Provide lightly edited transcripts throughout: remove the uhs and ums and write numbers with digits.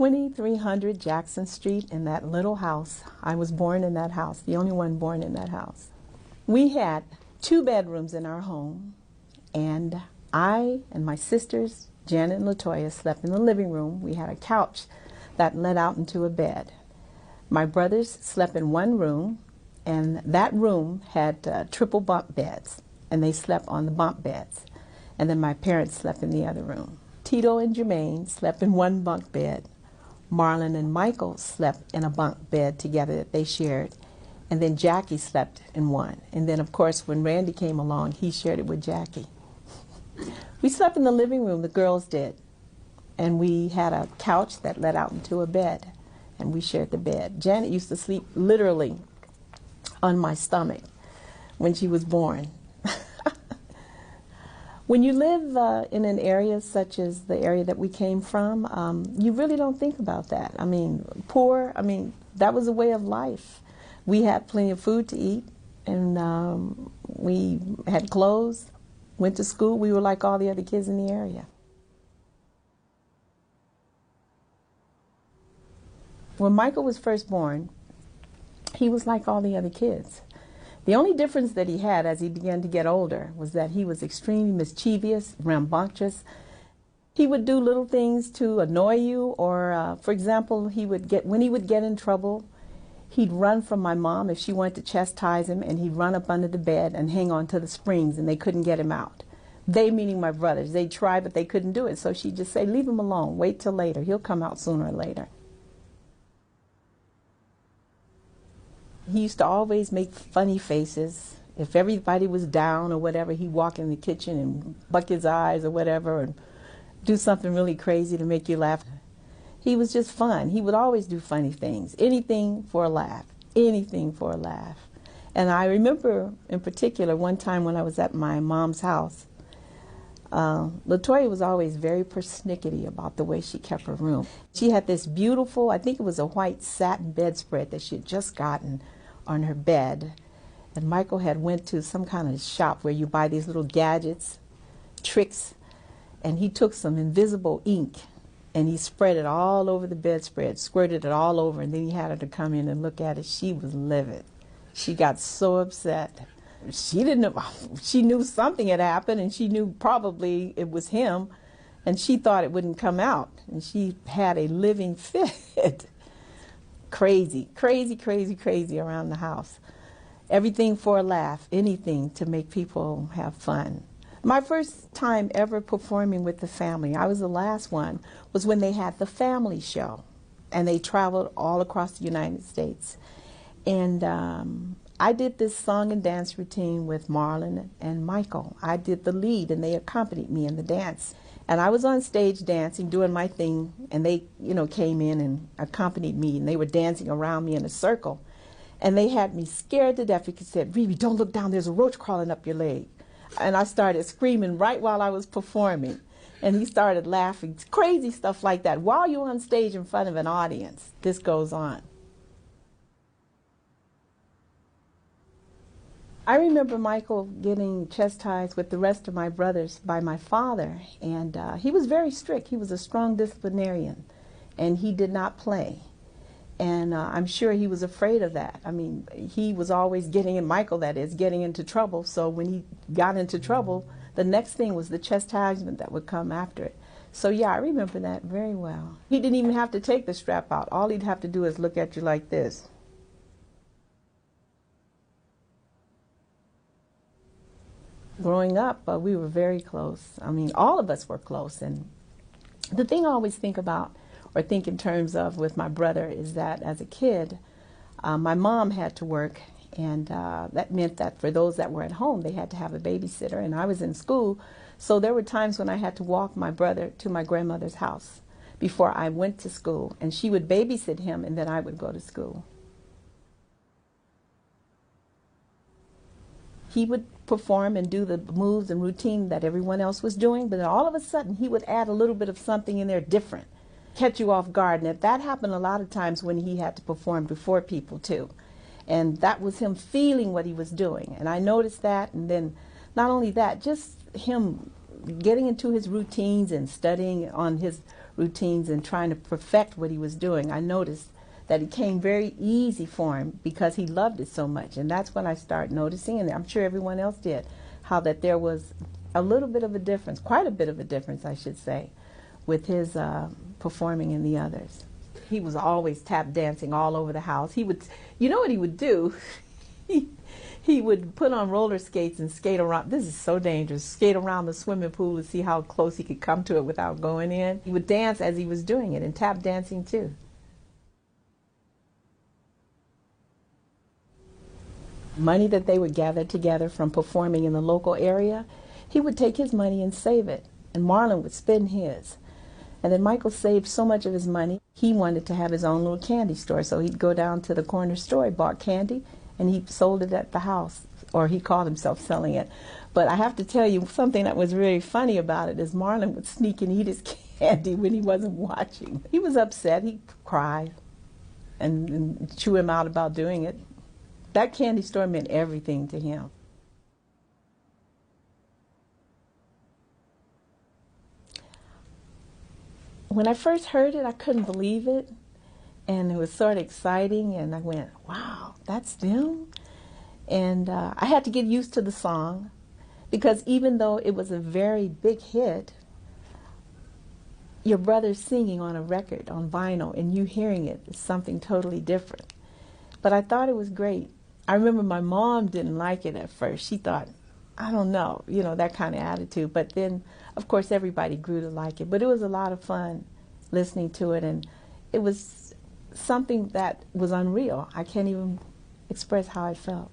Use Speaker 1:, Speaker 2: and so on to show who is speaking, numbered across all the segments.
Speaker 1: 2300 Jackson Street in that little house. I was born in that house, the only one born in that house. We had 2 bedrooms in our home, and I and my sisters, Janet and Latoya, slept in the living room. We had a couch that led out into a bed. My brothers slept in one room, and that room had triple bunk beds, and they slept on the bunk beds. And then my parents slept in the other room. Tito and Jermaine slept in one bunk bed. Marlon and Michael slept in a bunk bed together that they shared. And then Jackie slept in one. And then, of course, when Randy came along, he shared it with Jackie. We slept in the living room, the girls did. And we had a couch that led out into a bed, and we shared the bed. Janet used to sleep literally on my stomach when she was born. When you live in an area such as the area that we came from, you really don't think about that. I mean, poor, that was a way of life. We had plenty of food to eat, and we had clothes, went to school. We were like all the other kids in the area. When Michael was first born, he was like all the other kids. The only difference that he had as he began to get older was that he was extremely mischievous, rambunctious. He would do little things to annoy you, or for example, when he would get in trouble, he'd run from my mom if she wanted to chastise him, and he'd run up under the bed and hang on to the springs, and they couldn't get him out. They, meaning my brothers, they tried, but they couldn't do it. So she'd just say, leave him alone, wait till later. He'll come out sooner or later. He used to always make funny faces. If everybody was down or whatever, he'd walk in the kitchen and buck his eyes or whatever and do something really crazy to make you laugh. He was just fun. He would always do funny things. Anything for a laugh. Anything for a laugh. And I remember in particular one time when I was at my mom's house, Latoya was always very persnickety about the way she kept her room. She had this beautiful, I think it was a white satin bedspread that she had just gotten on her bed. And Michael had went to some kind of shop where you buy these little gadgets, tricks, and he took some invisible ink and he spread it all over the bedspread, squirted it all over, and then he had her to come in and look at it. She was livid. She got so upset. She didn't know, she knew something had happened, and she knew probably it was him, and she thought it wouldn't come out, and she had a living fit. Crazy, crazy, crazy, crazy around the house. Everything for a laugh, anything to make people have fun. My first time ever performing with the family, I was the last one, was when they had the family show, and they traveled all across the United States. And I did this song and dance routine with Marlon and Michael. I did the lead, and they accompanied me in the dance. And I was on stage dancing, doing my thing, and they, came in and accompanied me, and they were dancing around me in a circle. And they had me scared to death because they said, Riri, don't look down, there's a roach crawling up your leg. And I started screaming right while I was performing. And he started laughing, crazy stuff like that. While you're on stage in front of an audience, this goes on. I remember Michael getting chastised with the rest of my brothers by my father, and he was very strict. He was a strong disciplinarian, and he did not play. And I'm sure he was afraid of that. I mean, he was always getting into trouble. So when he got into trouble, the next thing was the chastisement that would come after it. So yeah, I remember that very well. He didn't even have to take the strap out. All he'd have to do is look at you like this. Growing up, we were very close. I mean, all of us were close. And the thing I always think about, or think in terms of with my brother, is that as a kid, my mom had to work, and that meant that for those that were at home, they had to have a babysitter, and I was in school, so there were times when I had to walk my brother to my grandmother's house before I went to school, and she would babysit him, and then I would go to school. He would perform and do the moves and routine that everyone else was doing, but then all of a sudden he would add a little bit of something in there different, catch you off guard. And that happened a lot of times when he had to perform before people too. And that was him feeling what he was doing. And I noticed that, and then not only that, just him getting into his routines and studying on his routines and trying to perfect what he was doing, I noticed that it came very easy for him because he loved it so much. And that's when I started noticing, and I'm sure everyone else did, how that there was a little bit of a difference, quite a bit of a difference, I should say, with his performing in the others. He was always tap dancing all over the house. He would, you know what he would do? He would put on roller skates and skate around. This is so dangerous. Skate around the swimming pool to see how close he could come to it without going in. He would dance as he was doing it, and tap dancing too. Money that they would gather together from performing in the local area, he would take his money and save it, and Marlon would spend his. And then Michael saved so much of his money, he wanted to have his own little candy store, so he'd go down to the corner store, he bought candy, and he sold it at the house, or he called himself selling it. But I have to tell you, something that was really funny about it is Marlon would sneak and eat his candy when he wasn't watching. He was upset, he'd cry and chew him out about doing it. That candy store meant everything to him. When I first heard it, I couldn't believe it. And it was sort of exciting, and I went, wow, that's them? And I had to get used to the song, because even though it was a very big hit, your brother's singing on a record, on vinyl, and you hearing it is something totally different. But I thought it was great. I remember my mom didn't like it at first. She thought, I don't know, you know, that kind of attitude. But then, of course, everybody grew to like it. But it was a lot of fun listening to it, and it was something that was unreal. I can't even express how I felt.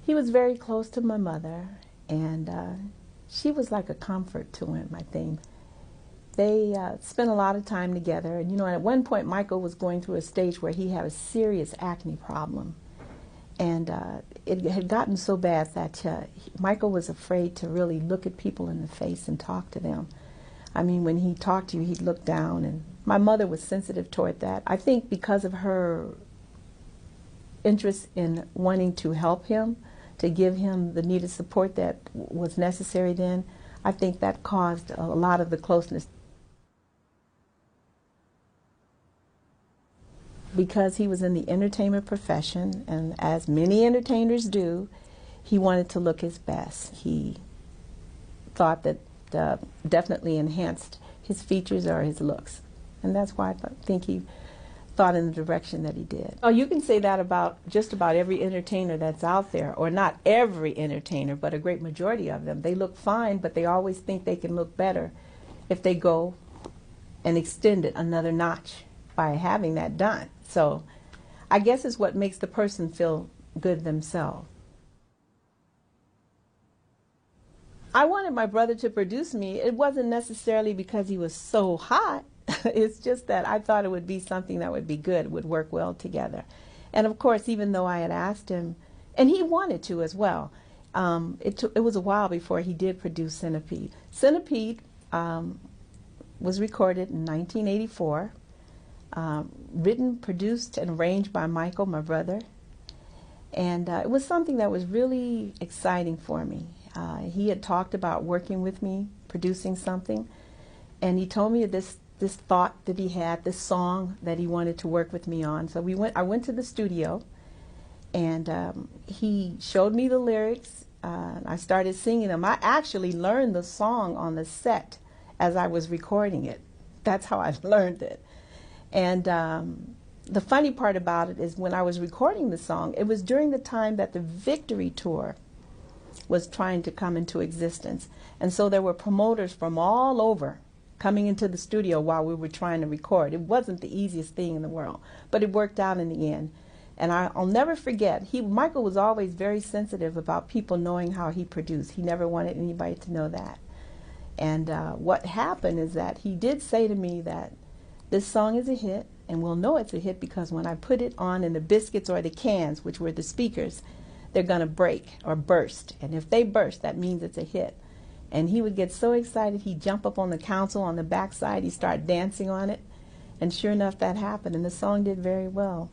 Speaker 1: He was very close to my mother, and she was like a comfort to him, I think. They spent a lot of time together, and you know, at one point Michael was going through a stage where he had a serious acne problem, and it had gotten so bad that Michael was afraid to really look at people in the face and talk to them. I mean, when he talked to you, he'd look down, and my mother was sensitive toward that. I think because of her interest in wanting to help him, to give him the needed support that was necessary then, I think that caused a lot of the closeness. Because he was in the entertainment profession, and as many entertainers do, he wanted to look his best. He thought that definitely enhanced his features or his looks. And that's why I think he thought in the direction that he did. Oh, you can say that about just about every entertainer that's out there, or not every entertainer, but a great majority of them. They look fine, but they always think they can look better if they go and extend it another notch by having that done. So I guess it's what makes the person feel good themselves. I wanted my brother to produce me. It wasn't necessarily because he was so hot. It's just that I thought it would be something that would be good, would work well together. And of course, even though I had asked him, and he wanted to as well, it was a while before he did produce Centipede. Centipede was recorded in 1984, written, produced, and arranged by Michael, my brother. And it was something that was really exciting for me. He had talked about working with me, producing something, and he told me this thought that he had, this song that he wanted to work with me on. So I went to the studio, and he showed me the lyrics. I started singing them. I actually learned the song on the set as I was recording it. That's how I learned it. And the funny part about it is when I was recording the song, it was during the time that the Victory Tour was trying to come into existence. And so there were promoters from all over coming into the studio while we were trying to record. It wasn't the easiest thing in the world, but it worked out in the end. And I'll never forget, Michael was always very sensitive about people knowing how he produced. He never wanted anybody to know that. And what happened is that he did say to me that this song is a hit, and we'll know it's a hit because when I put it on in the biscuits or the cans, which were the speakers, they're going to break or burst. And if they burst, that means it's a hit. And he would get so excited, he'd jump up on the console on the backside, he'd start dancing on it. And sure enough, that happened, and the song did very well.